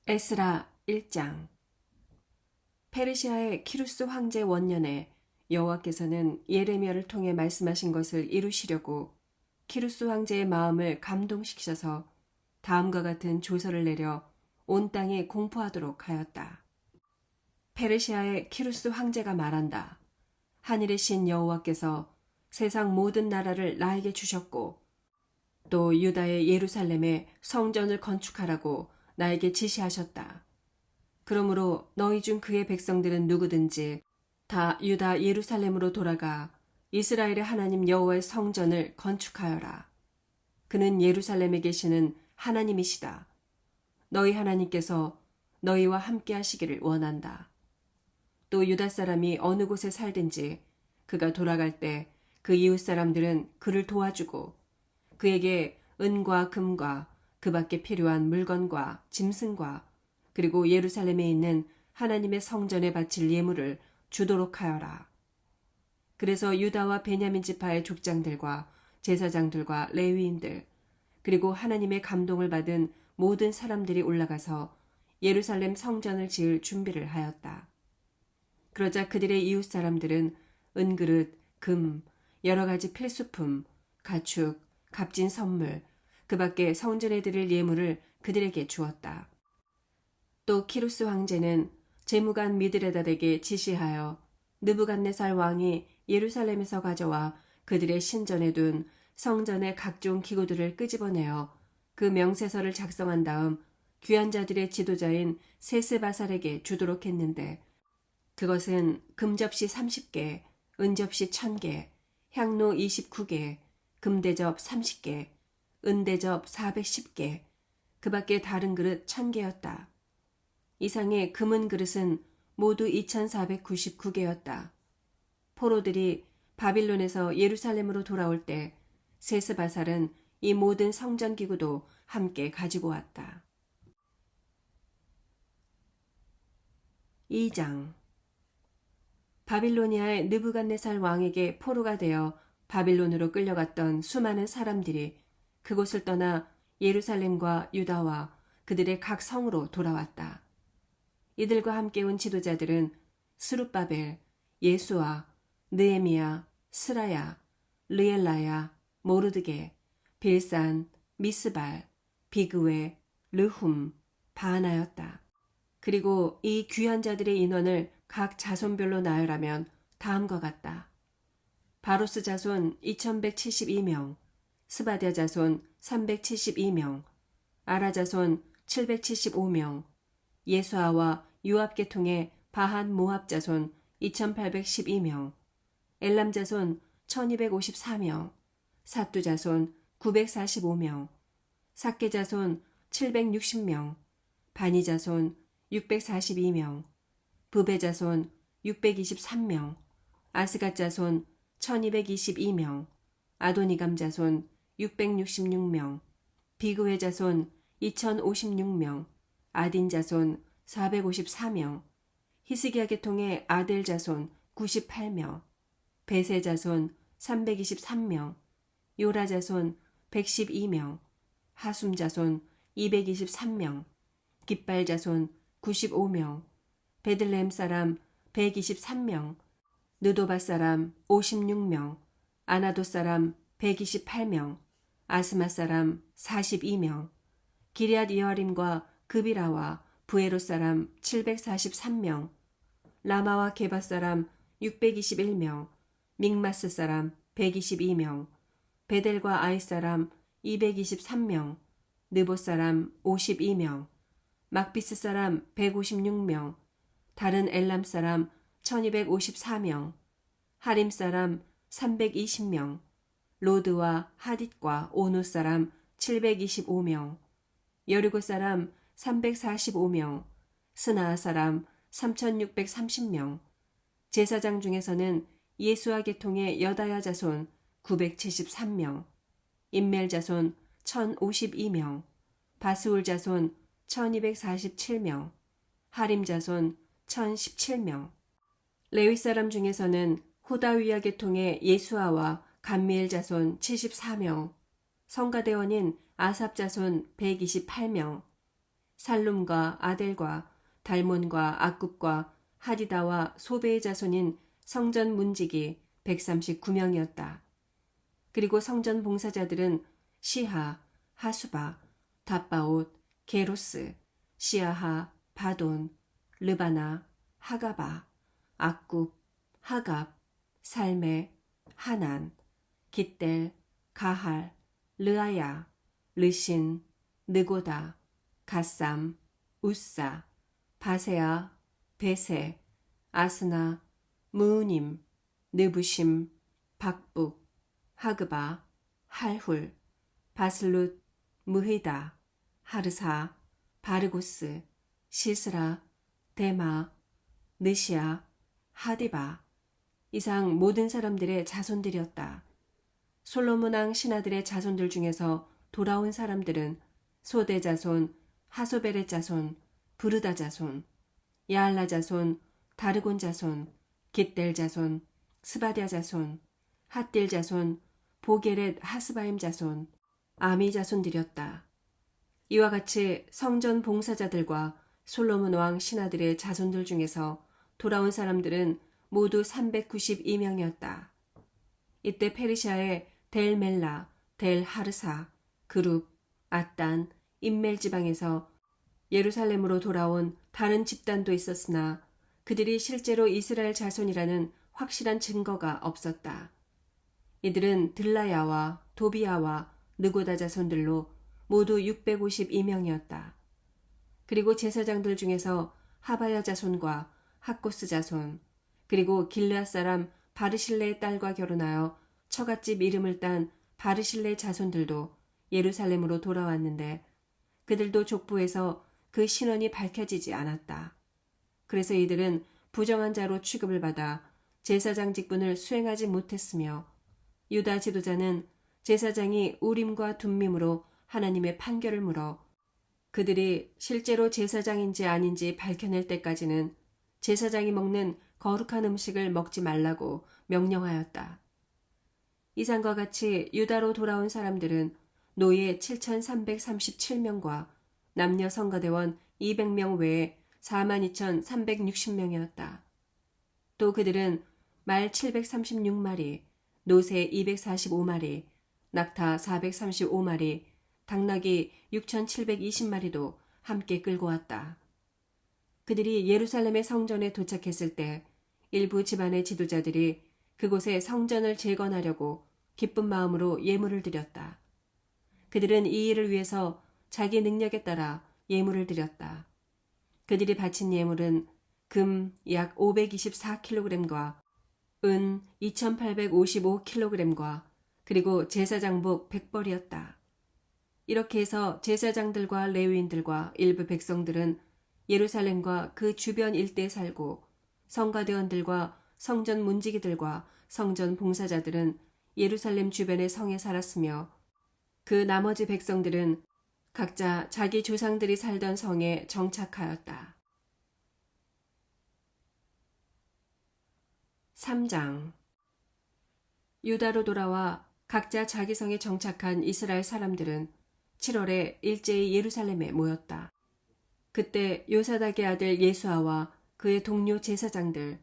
에스라 1장. 페르시아의 키루스 황제 원년에 여호와께서는 예레미야를 통해 말씀하신 것을 이루시려고 키루스 황제의 마음을 감동시키셔서 다음과 같은 조서를 내려 온 땅에 공포하도록 하였다. 페르시아의 키루스 황제가 말한다. 하늘의 신 여호와께서 세상 모든 나라를 나에게 주셨고 또 유다의 예루살렘에 성전을 건축하라고 나에게 지시하셨다. 그러므로 너희 중 그의 백성들은 누구든지 다 유다 예루살렘으로 돌아가 이스라엘의 하나님 여호와의 성전을 건축하여라. 그는 예루살렘에 계시는 하나님이시다. 너희 하나님께서 너희와 함께 하시기를 원한다. 또 유다 사람이 어느 곳에 살든지 그가 돌아갈 때 그 이웃 사람들은 그를 도와주고 그에게 은과 금과 그 밖에 필요한 물건과 짐승과 그리고 예루살렘에 있는 하나님의 성전에 바칠 예물을 주도록 하여라. 그래서 유다와 베냐민 지파의 족장들과 제사장들과 레위인들 그리고 하나님의 감동을 받은 모든 사람들이 올라가서 예루살렘 성전을 지을 준비를 하였다. 그러자 그들의 이웃 사람들은 은그릇, 금, 여러 가지 필수품, 가축, 값진 선물, 그 밖에 성전에 드릴 예물을 그들에게 주었다. 또 키루스 황제는 재무관 미드레닷에게 지시하여 느부갓네살 왕이 예루살렘에서 가져와 그들의 신전에 둔 성전의 각종 기구들을 끄집어내어 그 명세서를 작성한 다음 귀한 자들의 지도자인 세스바살에게 주도록 했는데 그것은 금접시 30개, 은접시 1000개, 향로 29개, 금대접 30개, 은대접 410개, 그 밖에 다른 그릇 1000개였다. 이상의 금은 그릇은 모두 2499개였다. 포로들이 바빌론에서 예루살렘으로 돌아올 때 세스바살은 이 모든 성전 기구도 함께 가지고 왔다. 2장. 바빌로니아의 느부갓네살 왕에게 포로가 되어 바빌론으로 끌려갔던 수많은 사람들이 그곳을 떠나 예루살렘과 유다와 그들의 각 성으로 돌아왔다. 이들과 함께 온 지도자들은 스룹바벨, 예수아, 느헤미야, 스라야, 르엘라야, 모르드게, 빌산, 미스발, 비그웨, 르훔, 바하나였다. 그리고 이 귀한 자들의 인원을 각 자손별로 나열하면 다음과 같다. 바로스 자손 2172명, 스바랴 자손 372명, 아라 자손 775명, 예수아와 유압 계통의 바한 모압 자손 2812명, 엘람 자손 1254명, 사뚜 자손 945명, 삭게 자손 760명, 바니 자손 642명, 부베 자손 623명, 아스갓 자손 1222명, 아도니감 자손 666명, 비그웨 자손 2056명, 아딘 자손 454명, 히스기야 계통의 아델 자손 98명, 베세 자손 323명, 요라 자손 112명, 하숨 자손 223명, 깃발 자손 95명, 베들레헴 사람 123명, 느도바 사람 56명, 아나도 사람 128명, 아스마 사람 42명, 기럇 여아림과 그비라와 부에로 사람 743명, 라마와 게바 사람 621명, 믹마스 사람 122명, 베델과 아이 사람 223명, 느보 사람 52명, 막비스 사람 156명, 다른 엘람 사람 1254명, 하림 사람 320명, 로드와 하딧과 오노 사람 725명, 여리고 사람 345명, 스나아 사람 3630명, 제사장 중에서는 예수아 계통의 여다야 자손 973명, 임멜 자손 1052명, 바스울 자손 1247명, 하림 자손 1017명, 레위 사람 중에서는 호다위야 계통의 예수아와 감미엘 자손 74명, 성가대원인 아삽 자손 128명, 살룸과 아델과 달몬과 악굽과 하디다와 소베의 자손인 성전 문지기 139명이었다. 그리고 성전 봉사자들은 시하, 하수바, 답바옷, 게로스, 시아하, 바돈, 르바나, 하가바, 악굽, 하갑, 살메, 하난, 깃델, 가할, 르아야, 르신, 느고다, 갓삼, 우사, 바세아, 베세, 아스나, 무우님, 느부심, 박북, 하그바, 할훌, 바슬룻, 무히다, 하르사, 바르고스, 시스라, 데마, 느시아, 하디바, 이상 모든 사람들의 자손들이었다. 솔로몬 왕 신하들의 자손들 중에서 돌아온 사람들은 소대 자손, 하소벨의 자손, 부르다 자손, 야알라 자손, 다르곤 자손, 깃델 자손, 스바랴 자손, 핫딜 자손, 보게렛 하스바임 자손, 아미 자손들이었다. 이와 같이 성전 봉사자들과 솔로몬 왕 신하들의 자손들 중에서 돌아온 사람들은 모두 392명이었다. 이때 페르시아의 델 멜라, 델 하르사, 그룹, 아단, 인멜 지방에서 예루살렘으로 돌아온 다른 집단도 있었으나 그들이 실제로 이스라엘 자손이라는 확실한 증거가 없었다. 이들은 들라야와 도비야와 느고다 자손들로 모두 652명이었다. 그리고 제사장들 중에서 하바야 자손과 학고스 자손, 그리고 길르앗 사람 바르실레의 딸과 결혼하여 처갓집 이름을 딴 바르실레 자손들도 예루살렘으로 돌아왔는데 그들도 족보에서 그 신원이 밝혀지지 않았다. 그래서 이들은 부정한 자로 취급을 받아 제사장 직분을 수행하지 못했으며 유다 지도자는 제사장이 우림과 둠밈으로 하나님의 판결을 물어 그들이 실제로 제사장인지 아닌지 밝혀낼 때까지는 제사장이 먹는 거룩한 음식을 먹지 말라고 명령하였다. 이상과 같이 유다로 돌아온 사람들은 노예 7,337명과 남녀 성가대원 200명 외에 42,360명이었다. 또 그들은 말 736마리, 노새 245마리, 낙타 435마리, 당나귀 6,720마리도 함께 끌고 왔다. 그들이 예루살렘의 성전에 도착했을 때 일부 집안의 지도자들이 그곳에 성전을 재건하려고 기쁜 마음으로 예물을 드렸다. 그들은 이 일을 위해서 자기 능력에 따라 예물을 드렸다. 그들이 바친 예물은 금 약 524kg과 은 2855kg과 그리고 제사장복 100벌이었다. 이렇게 해서 제사장들과 레위인들과 일부 백성들은 예루살렘과 그 주변 일대에 살고 성가대원들과 성전 문지기들과 성전 봉사자들은 예루살렘 주변의 성에 살았으며 그 나머지 백성들은 각자 자기 조상들이 살던 성에 정착하였다. 3장 유다로 돌아와 각자 자기 성에 정착한 이스라엘 사람들은 7월에 일제히 예루살렘에 모였다. 그때 요사닥의 아들 예수아와 그의 동료 제사장들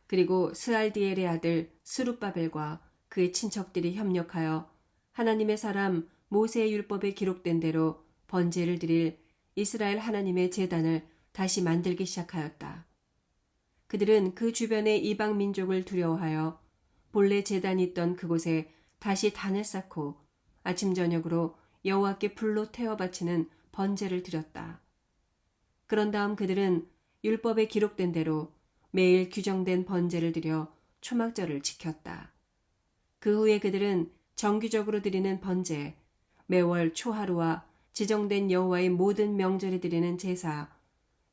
그리고 스알디엘의 아들 스룹바벨과 그의 친척들이 협력하여 하나님의 사람 모세의 율법에 기록된 대로 번제를 드릴 이스라엘 하나님의 제단을 다시 만들기 시작하였다. 그들은 그 주변의 이방 민족을 두려워하여 본래 제단이 있던 그곳에 다시 단을 쌓고 아침 저녁으로 여호와께 불로 태워 바치는 번제를 드렸다. 그런 다음 그들은 율법에 기록된 대로 매일 규정된 번제를 드려 초막절을 지켰다. 그 후에 그들은 정기적으로 드리는 번제, 매월 초하루와 지정된 여호와의 모든 명절에 드리는 제사,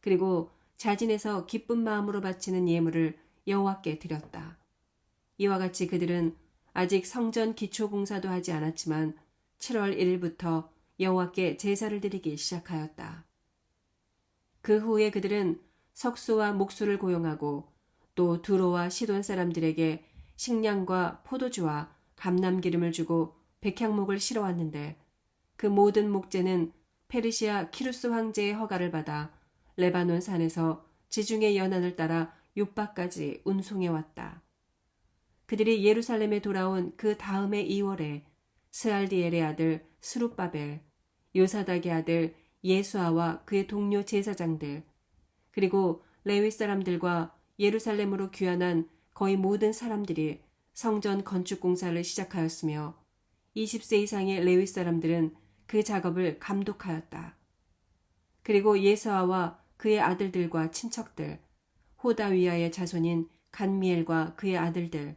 그리고 자진해서 기쁜 마음으로 바치는 예물을 여호와께 드렸다. 이와 같이 그들은 아직 성전 기초 공사도 하지 않았지만 7월 1일부터 여호와께 제사를 드리기 시작하였다. 그 후에 그들은 석수와 목수를 고용하고 또 두로와 시돈 사람들에게 식량과 포도주와 감람기름을 주고 백향목을 실어왔는데 그 모든 목재는 페르시아 키루스 황제의 허가를 받아 레바논 산에서 지중해 연안을 따라 요빠까지 운송해 왔다. 그들이 예루살렘에 돌아온 그 다음해 2월에 스알디엘의 아들 스룹바벨, 요사닥의 아들 예수아와 그의 동료 제사장들, 그리고 레위 사람들과 예루살렘으로 귀환한 거의 모든 사람들이 성전 건축 공사를 시작하였으며 20세 이상의 레위 사람들은 그 작업을 감독하였다. 그리고 예수아와 그의 아들들과 친척들, 호다위아의 자손인 간미엘과 그의 아들들,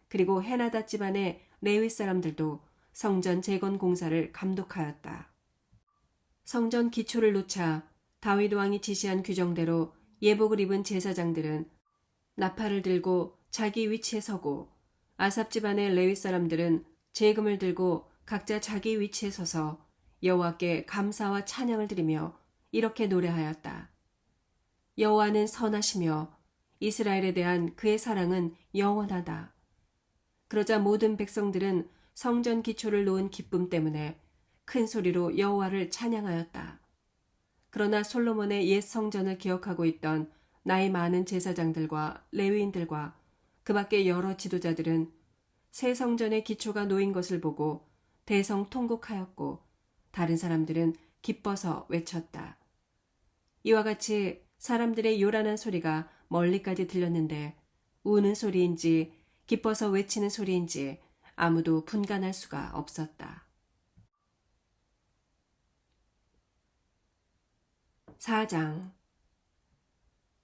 그리고 헤나다 집안의 레위 사람들도 성전 재건 공사를 감독하였다. 성전 기초를 놓자 다윗 왕이 지시한 규정대로 예복을 입은 제사장들은 나팔을 들고 자기 위치에 서고 아삽 집안의 레위 사람들은 제금을 들고 각자 자기 위치에 서서 여호와께 감사와 찬양을 드리며 이렇게 노래하였다. 여호와는 선하시며 이스라엘에 대한 그의 사랑은 영원하다. 그러자 모든 백성들은 성전 기초를 놓은 기쁨 때문에 큰 소리로 여호와를 찬양하였다. 그러나 솔로몬의 옛 성전을 기억하고 있던 나이 많은 제사장들과 레위인들과 그 밖의 여러 지도자들은 새 성전의 기초가 놓인 것을 보고 대성통곡하였고 다른 사람들은 기뻐서 외쳤다. 이와 같이 사람들의 요란한 소리가 멀리까지 들렸는데 우는 소리인지 기뻐서 외치는 소리인지 아무도 분간할 수가 없었다. 4장.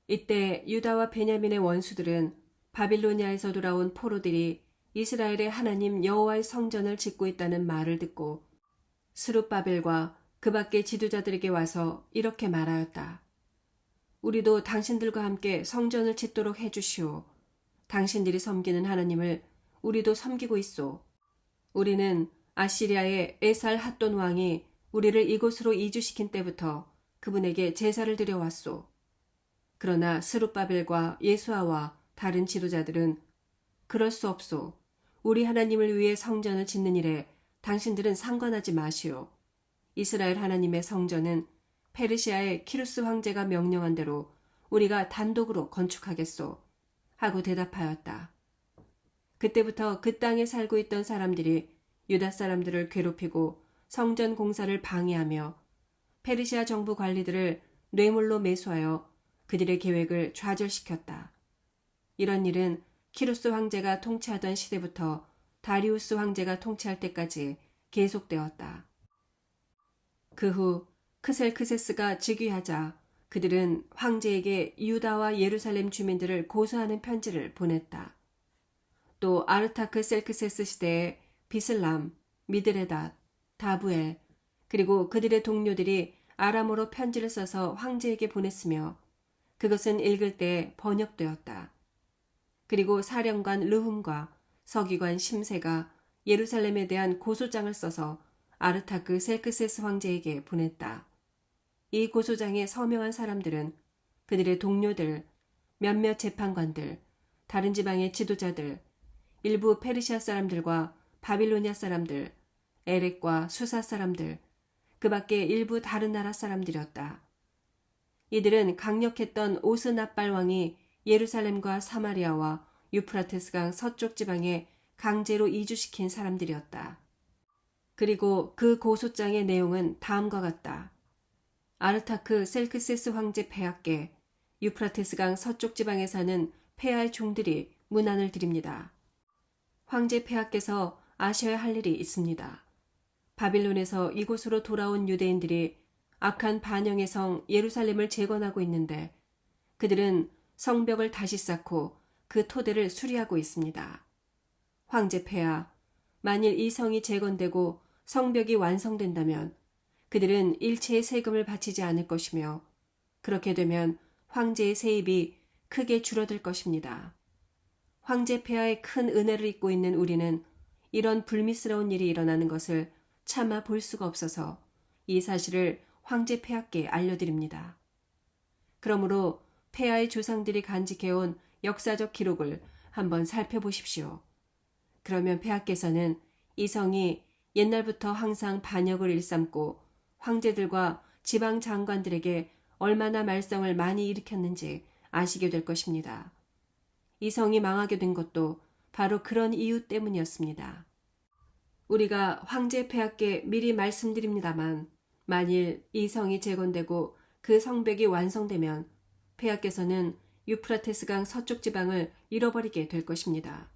이때 유다와 베냐민의 원수들은 바빌로니아에서 돌아온 포로들이 이스라엘의 하나님 여호와의 성전을 짓고 있다는 말을 듣고 스룹바벨과 그 밖의 지도자들에게 와서 이렇게 말하였다. 우리도 당신들과 함께 성전을 짓도록 해주시오. 당신들이 섬기는 하나님을 우리도 섬기고 있소. 우리는 아시리아의 에살 핫돈 왕이 우리를 이곳으로 이주시킨 때부터 그분에게 제사를 드려왔소. 그러나 스룹바벨과 예수아와 다른 지도자들은 그럴 수 없소. 우리 하나님을 위해 성전을 짓는 일에 당신들은 상관하지 마시오. 이스라엘 하나님의 성전은 페르시아의 키루스 황제가 명령한 대로 우리가 단독으로 건축하겠소. 하고 대답하였다. 그때부터 그 땅에 살고 있던 사람들이 유다 사람들을 괴롭히고 성전 공사를 방해하며 페르시아 정부 관리들을 뇌물로 매수하여 그들의 계획을 좌절시켰다. 이런 일은 키루스 황제가 통치하던 시대부터 다리우스 황제가 통치할 때까지 계속되었다. 그 후 크셀크세스가 즉위하자 그들은 황제에게 유다와 예루살렘 주민들을 고소하는 편지를 보냈다. 또 아르타크 셀크세스 시대에 비슬람, 미드레닷, 다부엘, 그리고 그들의 동료들이 아람어로 편지를 써서 황제에게 보냈으며 그것은 읽을 때 번역되었다. 그리고 사령관 르훔과 서기관 심세가 예루살렘에 대한 고소장을 써서 아르타크 셀크세스 황제에게 보냈다. 이 고소장에 서명한 사람들은 그들의 동료들, 몇몇 재판관들, 다른 지방의 지도자들, 일부 페르시아 사람들과 바빌로니아 사람들, 에렉과 수사 사람들, 그 밖에 일부 다른 나라 사람들이었다. 이들은 강력했던 오스나빨 왕이 예루살렘과 사마리아와 유프라테스강 서쪽 지방에 강제로 이주시킨 사람들이었다. 그리고 그 고소장의 내용은 다음과 같다. 아르타크 셀크세스 황제 폐하께 유프라테스강 서쪽 지방에 사는 폐하의 종들이 문안을 드립니다. 황제 폐하께서 아셔야 할 일이 있습니다. 바빌론에서 이곳으로 돌아온 유대인들이 악한 반영의 성 예루살렘을 재건하고 있는데 그들은 성벽을 다시 쌓고 그 토대를 수리하고 있습니다. 황제 폐하, 만일 이 성이 재건되고 성벽이 완성된다면 그들은 일체의 세금을 바치지 않을 것이며 그렇게 되면 황제의 세입이 크게 줄어들 것입니다. 황제 폐하의 큰 은혜를 입고 있는 우리는 이런 불미스러운 일이 일어나는 것을 차마 볼 수가 없어서 이 사실을 황제 폐하께 알려드립니다. 그러므로 폐하의 조상들이 간직해온 역사적 기록을 한번 살펴보십시오. 그러면 폐하께서는 이 성이 옛날부터 항상 반역을 일삼고 황제들과 지방 장관들에게 얼마나 말썽을 많이 일으켰는지 아시게 될 것입니다. 이 성이 망하게 된 것도 바로 그런 이유 때문이었습니다. 우리가 황제 폐하께 미리 말씀드립니다만 만일 이 성이 재건되고 그 성벽이 완성되면 폐하께서는 유프라테스강 서쪽 지방을 잃어버리게 될 것입니다.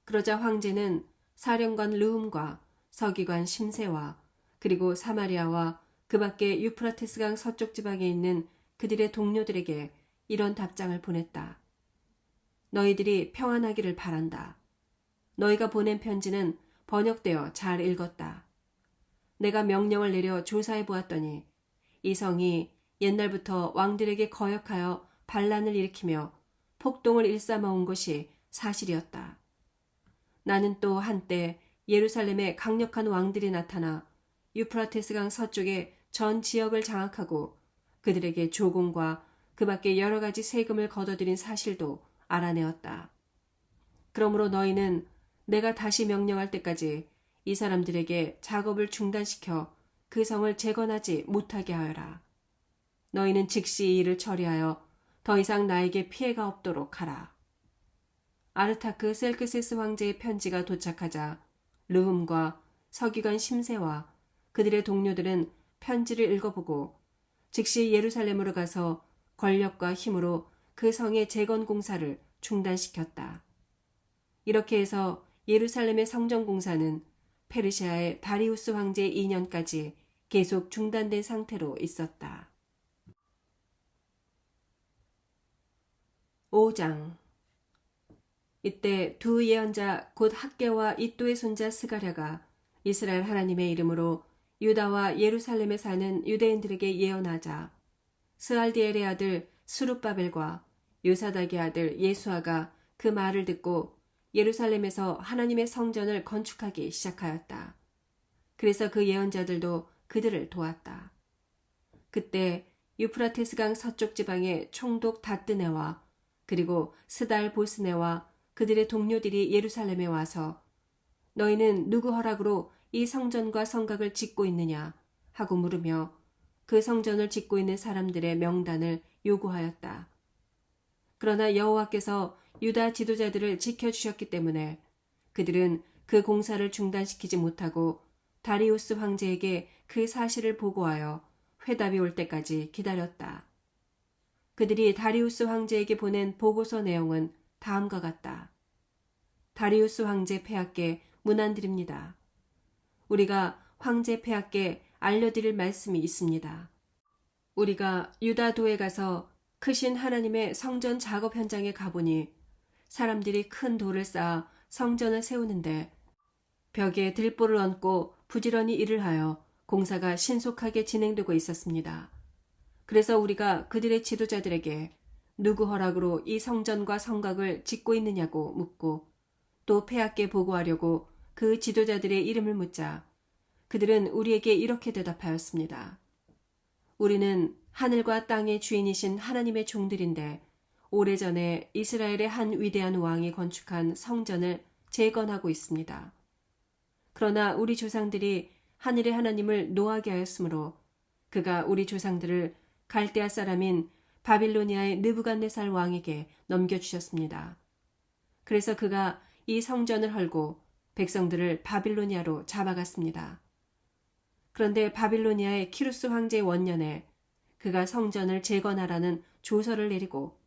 그러자 황제는 사령관 르움과 서기관 심세와 그리고 사마리아와 그 밖에 유프라테스강 서쪽 지방에 있는 그들의 동료들에게 이런 답장을 보냈다. 너희들이 평안하기를 바란다. 너희가 보낸 편지는 번역되어 잘 읽었다. 내가 명령을 내려 조사해 보았더니 이 성이 옛날부터 왕들에게 거역하여 반란을 일으키며 폭동을 일삼아온 것이 사실이었다. 나는 또 한때 예루살렘에 강력한 왕들이 나타나 유프라테스강 서쪽의 전 지역을 장악하고 그들에게 조공과 그 밖에 여러 가지 세금을 거둬들인 사실도 알아내었다. 그러므로 너희는 내가 다시 명령할 때까지 이 사람들에게 작업을 중단시켜 그 성을 재건하지 못하게 하여라. 너희는 즉시 이 일을 처리하여 더 이상 나에게 피해가 없도록 하라. 아르타크 셀크세스 황제의 편지가 도착하자 르훔과 서기관 심세와 그들의 동료들은 편지를 읽어보고 즉시 예루살렘으로 가서 권력과 힘으로 그 성의 재건 공사를 중단시켰다. 이렇게 해서 예루살렘의 성전 공사는 페르시아의 다리우스 황제 2년까지 계속 중단된 상태로 있었다. 5장. 이때 두 예언자 곧 학개와 이또의 손자 스가랴가 이스라엘 하나님의 이름으로 유다와 예루살렘에 사는 유대인들에게 예언하자 스알디엘의 아들 스룹바벨과 요사닥의 아들 예수아가 그 말을 듣고 예루살렘에서 하나님의 성전을 건축하기 시작하였다. 그래서 그 예언자들도 그들을 도왔다. 그때 유프라테스강 서쪽 지방의 총독 다뜨네와 그리고 스달 보스네와 그들의 동료들이 예루살렘에 와서 너희는 누구 허락으로 이 성전과 성곽을 짓고 있느냐 하고 물으며 그 성전을 짓고 있는 사람들의 명단을 요구하였다. 그러나 여호와께서 유다 지도자들을 지켜주셨기 때문에 그들은 그 공사를 중단시키지 못하고 다리우스 황제에게 그 사실을 보고하여 회답이 올 때까지 기다렸다. 그들이 다리우스 황제에게 보낸 보고서 내용은 다음과 같다. 다리우스 황제 폐하께 문안드립니다. 우리가 황제 폐하께 알려드릴 말씀이 있습니다. 우리가 유다도에 가서 크신 하나님의 성전 작업 현장에 가보니 사람들이 큰 돌을 쌓아 성전을 세우는데 벽에 들보를 얹고 부지런히 일을 하여 공사가 신속하게 진행되고 있었습니다. 그래서 우리가 그들의 지도자들에게 누구 허락으로 이 성전과 성곽을 짓고 있느냐고 묻고 또 폐하께 보고하려고 그 지도자들의 이름을 묻자 그들은 우리에게 이렇게 대답하였습니다. 우리는 하늘과 땅의 주인이신 하나님의 종들인데 오래전에 이스라엘의 한 위대한 왕이 건축한 성전을 재건하고 있습니다. 그러나 우리 조상들이 하늘의 하나님을 노하게 하였으므로 그가 우리 조상들을 갈대아 사람인 바빌로니아의 느부갓네살 왕에게 넘겨주셨습니다. 그래서 그가 이 성전을 헐고 백성들을 바빌로니아로 잡아갔습니다. 그런데 바빌로니아의 키루스 황제의 원년에 그가 성전을 재건하라는 조서를 내리고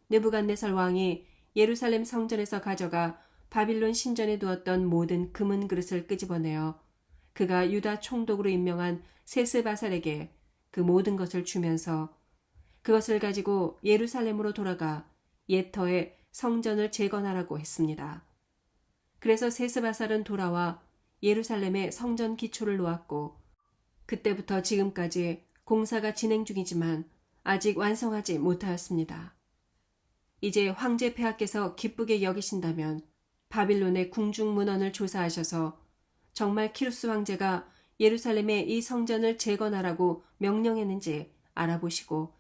느부갓네살 왕이 예루살렘 성전에서 가져가 바빌론 신전에 두었던 모든 금은 그릇을 끄집어내어 그가 유다 총독으로 임명한 세스바살에게 그 모든 것을 주면서 그것을 가지고 예루살렘으로 돌아가 옛터에 성전을 재건하라고 했습니다. 그래서 세스바살은 돌아와 예루살렘에 성전 기초를 놓았고 그때부터 지금까지 공사가 진행 중이지만 아직 완성하지 못하였습니다. 이제 황제 폐하께서 기쁘게 여기신다면 바빌론의 궁중 문헌을 조사하셔서 정말 키루스 황제가 예루살렘에 이 성전을 재건하라고 명령했는지 알아보시고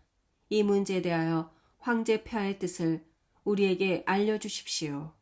이 문제에 대하여 황제 폐하의 뜻을 우리에게 알려주십시오.